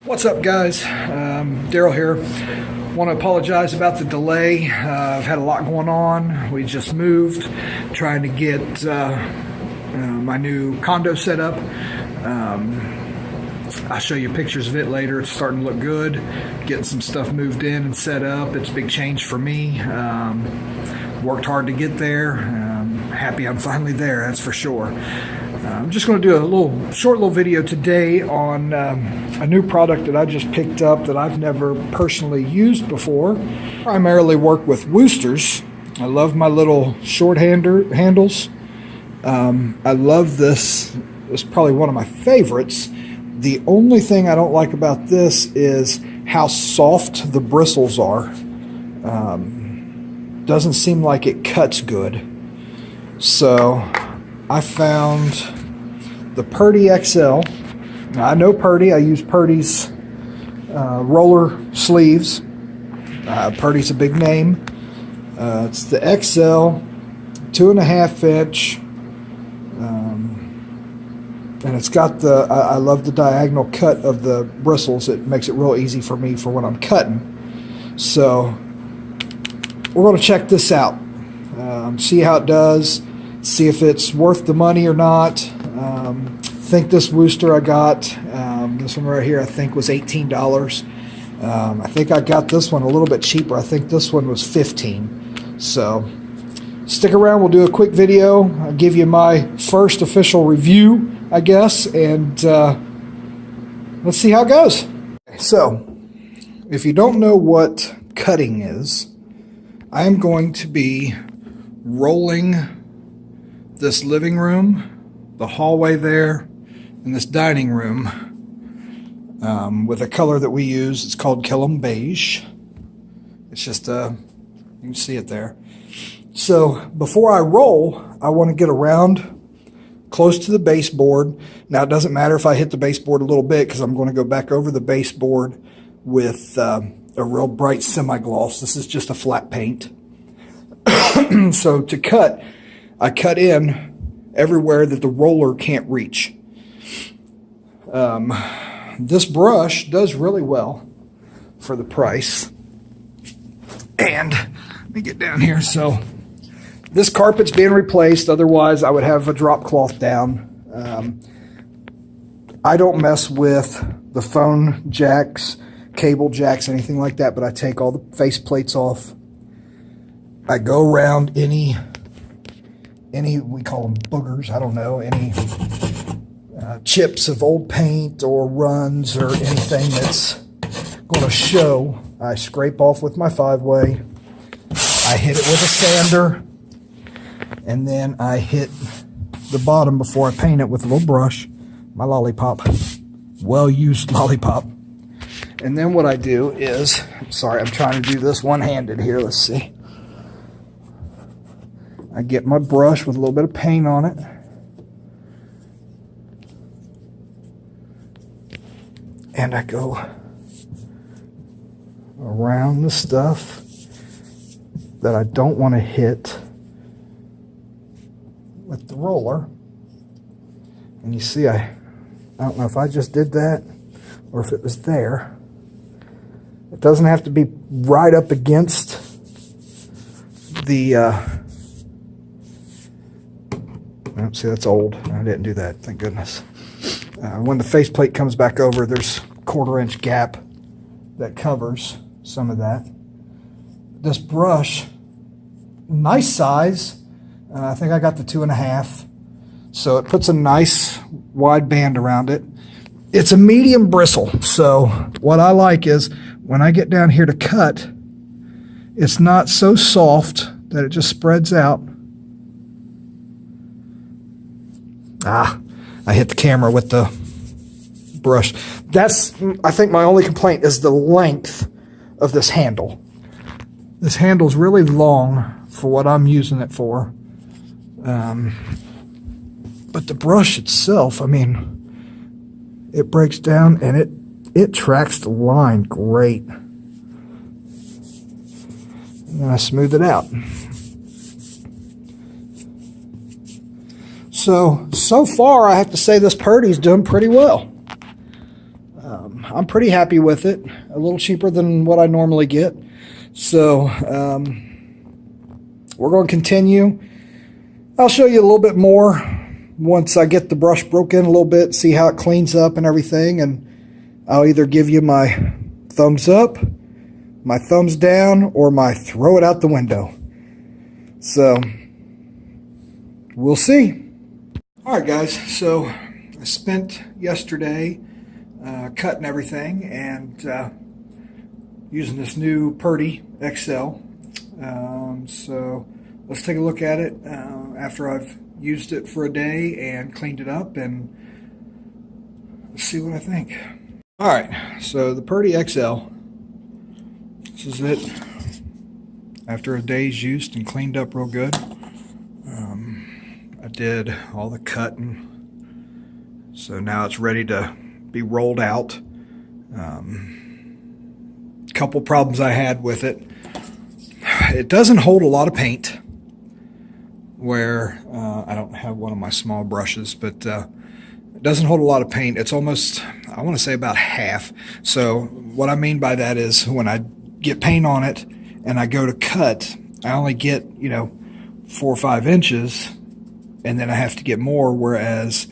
What's up, guys? Daryl here. Want to apologize about the delay. I've had a lot going on. We just moved, trying to get my new condo set up. I'll show you pictures of it later. It's starting to look good. Getting some stuff moved in and set up. It's a big change for me. Worked hard to get there. Happy I'm finally there, that's for sure. I'm just going to do a short little video today on a new product that I just picked up that I've never personally used before. Primarily work with Woosters. I love my little short handles. I love this. It's probably one of my favorites. The only thing I don't like about this is how soft the bristles are. Doesn't seem like it cuts good. So I found the Purdy XL. Now, I know Purdy. I use Purdy's roller sleeves. Purdy's a big name. It's the XL, 2.5 inch. And it's got the, I love the diagonal cut of the bristles. It makes it real easy for me for when I'm cutting. So we're going to check this out. See how it does. See if it's worth the money or not. I think this Wooster I got, this one right here, I think was $18. I think I got this one a little bit cheaper. I think this one was $15. So stick around. We'll do a quick video. I'll give you my first official review, I guess, and let's see how it goes. So if you don't know what cutting is, I am going to be rolling this living room, the hallway there, and this dining room with a color that we use. It's called Killam Beige. It's just you can see it there. So before I roll, I want to get around close to the baseboard. Now it doesn't matter if I hit the baseboard a little bit, because I'm going to go back over the baseboard with a real bright semi-gloss. This is just a flat paint. So to cut, I cut in everywhere that the roller can't reach. This brush does really well for the price. And let me get down here. So this carpet's being replaced. Otherwise, I would have a drop cloth down. I don't mess with the phone jacks, cable jacks, anything like that, but I take all the face plates off. I go around any we call them boogers, I don't know, any chips of old paint or runs or anything that's going to show. I scrape off with my 5-way. I hit it with a sander, and then I hit the bottom before I paint it with a little brush, my lollipop, well-used lollipop. And then what I do is, sorry, I'm trying to do this one-handed here, let's see. I get my brush with a little bit of paint on it. And I go around the stuff that I don't want to hit with the roller. And you see, I don't know if I just did that or if it was there. It doesn't have to be right up against the see, that's old. I didn't do that, thank goodness. When the faceplate comes back over, there's a 1/4 inch gap that covers some of that. This brush, nice size. I think I got the 2.5. So it puts a nice wide band around it. It's a medium bristle. So what I like is when I get down here to cut, it's not so soft that it just spreads out. I hit the camera with the brush. That's, I think, my only complaint is the length of this handle. This handle's really long for what I'm using it for. But the brush itself, I mean, it breaks down and it tracks the line great. And then I smooth it out. So far, I have to say this Purdy's doing pretty well. I'm pretty happy with it. A little cheaper than what I normally get. So we're going to continue. I'll show you a little bit more once I get the brush broken a little bit, see how it cleans up and everything, and I'll either give you my thumbs up, my thumbs down, or my throw it out the window. So we'll see. All right, guys, so I spent yesterday cutting everything and using this new Purdy XL. So let's take a look at it after I've used it for a day and cleaned it up, and let's see what I think. All right, so the Purdy XL, this is it after a day's use and cleaned up real good. I did all the cutting, so now it's ready to be rolled out. Couple problems I had with it. It doesn't hold a lot of paint, where I don't have one of my small brushes, but it doesn't hold a lot of paint. It's almost, I want to say about half. So what I mean by that is when I get paint on it and I go to cut, I only get, 4 or 5 inches, and then I have to get more, whereas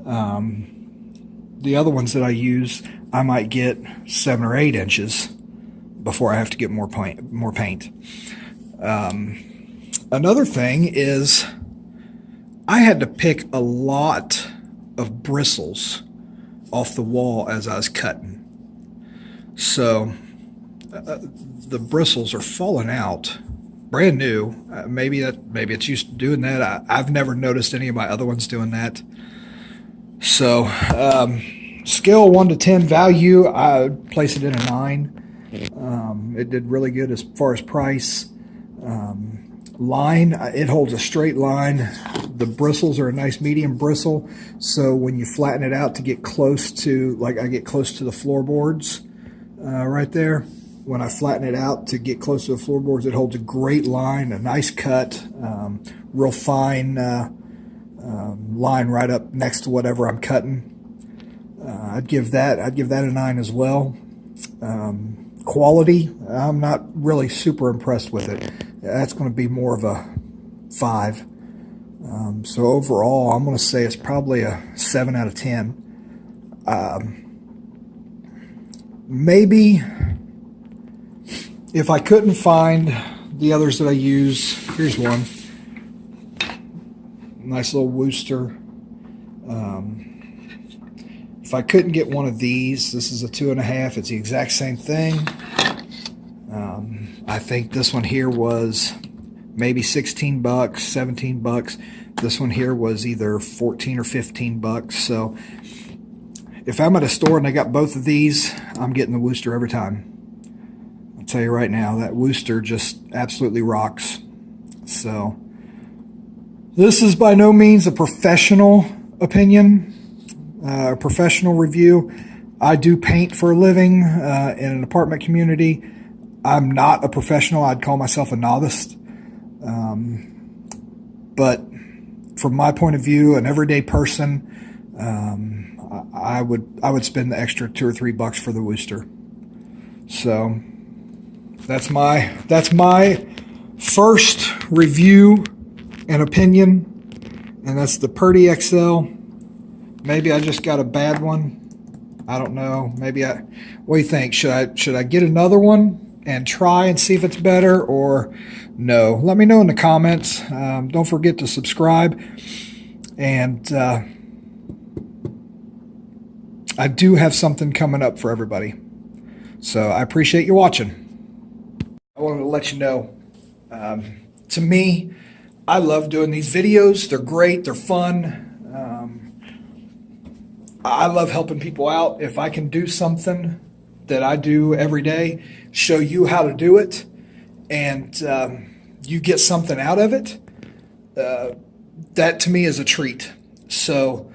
the other ones that I use, I might get 7 or 8 inches before I have to get more paint. Another thing is I had to pick a lot of bristles off the wall as I was cutting. So the bristles are falling out, brand new. Maybe it's used to doing that. I've never noticed any of my other ones doing that. So scale 1 to 10 value, I would place it in a 9. It did really good as far as price. Line, it holds a straight line. The bristles are a nice medium bristle, so when you flatten it out to get close to, like I get close to the floorboards right there, when I flatten it out to get close to the floorboards, it holds a great line, a nice cut, real fine line right up next to whatever I'm cutting. I'd give that a 9 as well. Quality, I'm not really super impressed with it. That's going to be more of a 5. So overall, I'm going to say it's probably a 7 out of 10. Maybe if I couldn't find the others that I use, here's one. Nice little Worcester. If I couldn't get one of these, this is a 2.5. It's the exact same thing. I think this one here was maybe 16 bucks, 17 bucks. This one here was either 14 or 15 bucks. So if I'm at a store and they got both of these, I'm getting the Worcester every time. I'll tell you right now, that Worcester just absolutely rocks. So this is by no means a professional opinion, a professional review. I do paint for a living in an apartment community. I'm not a professional. I'd call myself a novice. But from my point of view, an everyday person, I would spend the extra 2 or 3 bucks for the Worcester. So that's my first review and opinion, and that's the Purdy XL. Maybe I just got a bad one. I don't know. What do you think? Should I get another one and try and see if it's better, or no? Let me know in the comments. Don't forget to subscribe, and I do have something coming up for everybody. So I appreciate you watching. I wanted to let you know, to me, I love doing these videos. They're great. They're fun. I love helping people out. If I can do something that I do every day, show you how to do it, and you get something out of it, that to me is a treat. So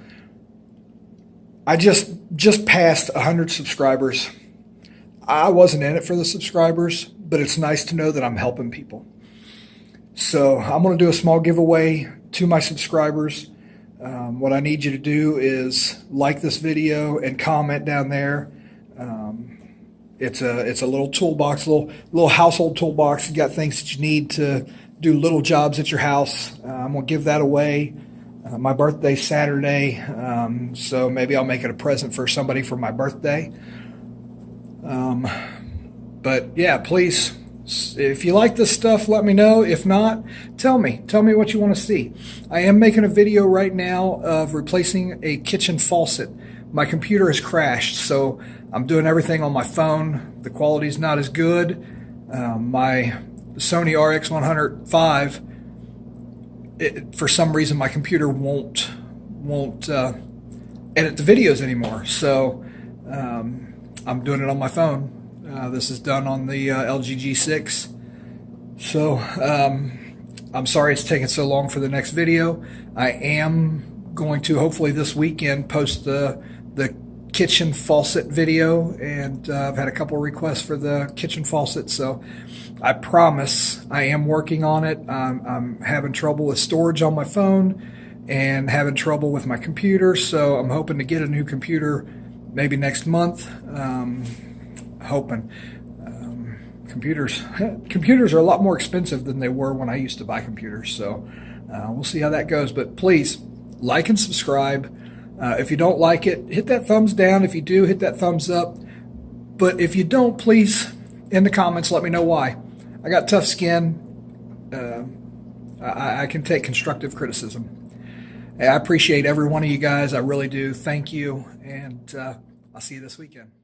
I just passed 100 subscribers. I wasn't in it for the subscribers, but it's nice to know that I'm helping people. So I'm going to do a small giveaway to my subscribers. What I need you to do is like this video and comment down there. It's a little toolbox, little household toolbox. You got things that you need to do little jobs at your house. I'm gonna give that away. My birthday's Saturday, so maybe I'll make it a present for somebody for my birthday. But yeah, please, if you like this stuff, let me know. If not, tell me what you want to see. I am making a video right now of replacing a kitchen faucet. My computer has crashed, so I'm doing everything on my phone. The quality's not as good. My Sony RX105, for some reason my computer won't edit the videos anymore, so I'm doing it on my phone. This is done on the LG G6, so I'm sorry it's taking so long for the next video. I am going to hopefully this weekend post the kitchen faucet video, and I've had a couple requests for the kitchen faucet, so I promise I am working on it. I'm having trouble with storage on my phone and having trouble with my computer, so I'm hoping to get a new computer maybe next month. Hoping. Computers are a lot more expensive than they were when I used to buy computers, so we'll see how that goes. But please like and subscribe. If you don't like it, hit that thumbs down. If you do, hit that thumbs up. But if you don't, please, in the comments, let me know why. I got tough skin. I can take constructive criticism. I appreciate every one of you guys. I really do. Thank you. And I'll see you this weekend.